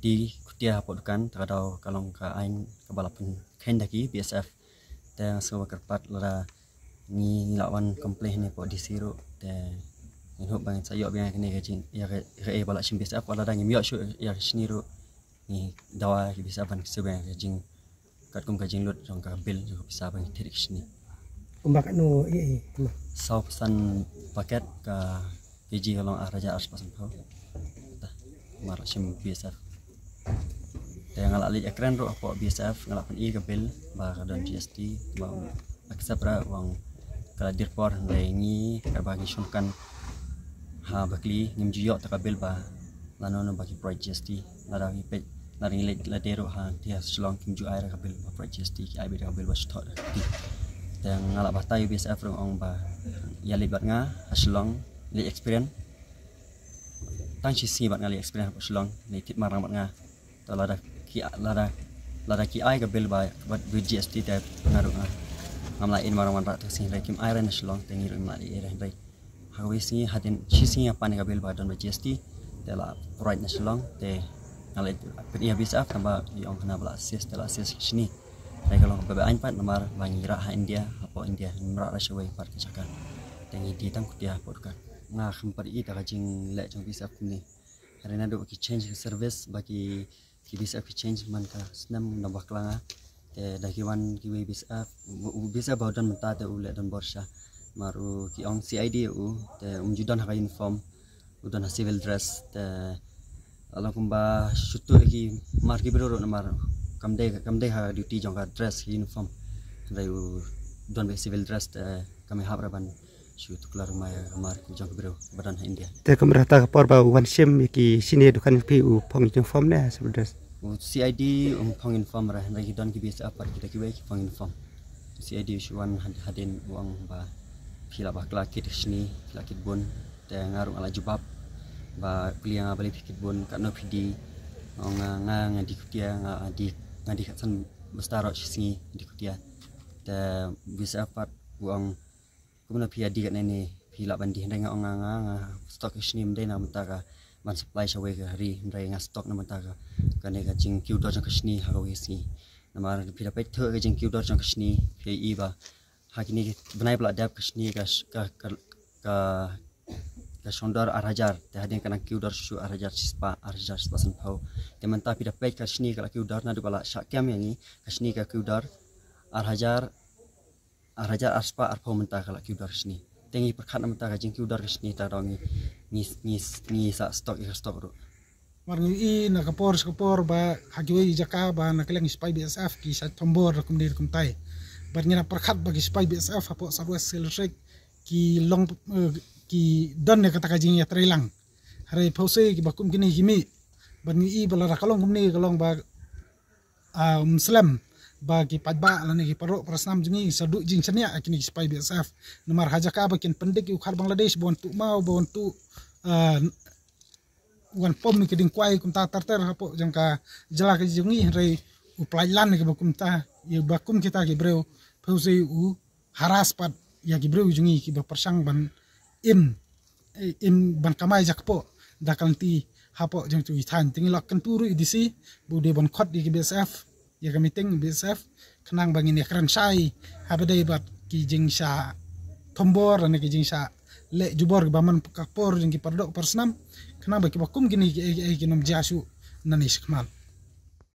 di kutia potkan terkadau kalong ka ain kebalapan kendaki BSF dan semua kerpat lara ni lawan komplain ni po di siru dan inhop bang sayok bang kene kajing ya re balak sim BSF wala dang miok shu ya sniru ni dawa ki bisa ban sebang kajing kat kum kajing lut jong ka bil jo bisa bang tirik sini umbak no sau pesan paket ka PG kalong raja ars pasan pau mar sim BSF dan ngalak lik ekran ro apa BSF ngalak pen ke bil ba dan GST mau accept ra wang kala dirpor ngi karbagi shumkan ha bakli ngim jiyok takabil ba lanono bagi project GST larang ipet larang lek ladero ha dia selong kim ju air kabil ba project GST ki ai kabil ba stot di dan ngalak batai BSF ro ong ba ya libat nga aslong li experience tang si bat ngali experience aslong ni tit marang bat nga to lada ki ai kabil ba bat GST ta pengaruh nga ngamla in marang rat sing rekim iron aslong tengi ro mali era rai hawisi hadin chisi apa ni kabil badan GST tela right nasional te ngalai peni habis af tambah yang kena bela asis tela asis sini ai kalau bebe anpat nomor bangi ra India apa India nomor ra shawai par kecakan tengi di tang kutia podcast nga khampar i ta jing le jong bisa ni harina do ki change service bagi ki bisa ki change man ka snam nambah klanga te dakiwan ki bisa badan menta te ule dan borsha maru ki ong CID u te umjudan ha uniform udan civil dress te ala kumba shutu ki mar ki biro namar kamde ha duty jong dress uniform dai u don be civil dress te kami habraban shutu kelar maya mar ki jong biro badan India te kamera ta por ba wan sim ki sini dukan pi u pong uniform ne civil dress CID pong uniform ra dai don ki bisa apa kita ki pong uniform CID shuan hadin uang ba pila bakla kit sini pila kit bun te ngarung ala jubab ba kuliah balik kit bun kat no PD nga di kutia nga di katsan bestaro sini di kutia te bisa apa uang kumna pia di kat nene pila bandi ndai nga stok sini mdai na mentaka man supply shawe ke hari ndai nga stok na mentaka kane ka jing kiu do jang sini harawi sini namar pila pet the ka jing kiu do jang sini pi ba hakini benai pula dap kesini ka shondor arajar te hadin kana kiudor shu arajar spasan pau te menta pida pej kasini ka kiudor na dupala syakyam yangi kasini ka kiudor arajar aspa arpo menta ka kiudor sini tengi perkhat na menta ka jing kiudor kesini ta rongi ni sa stok ro marngi i na kapor ba hagiwe jaka ba na keleng spy BSF ki sa tombor kumdir kumtai barnyana perkhat bagi spy BSF apo sarwa selrek ki long ki don ne kata kajing ya trilang hare pause ki bakum kini kimi barngi i bala rakalong kumni kalong ba muslim bagi padba lane ki parok prasnam jingi sadu jing chania kini spy BSF nomor hajaka ba kin pendek ki khar Bangladesh bontu mau bontu wan pom ni keding kwai kum ta tarter apo jangka jala ki jingi hare uplailan ki bakum ta ye bakum kita ki breu pause u haras pat ya ki breu jungi ki persang ban im ban kamai jakpo dakanti hapo jang tu ithan tingi lakkan turu idisi bude ban khot di BSF ya kami ting BSF kenang bangin ekran sai habadai bat ki jing sa tombor ane ki jing sa le jubor baman kapor jing ki pardok persnam kenang baki bakum gini ki nom jasu nanis kmal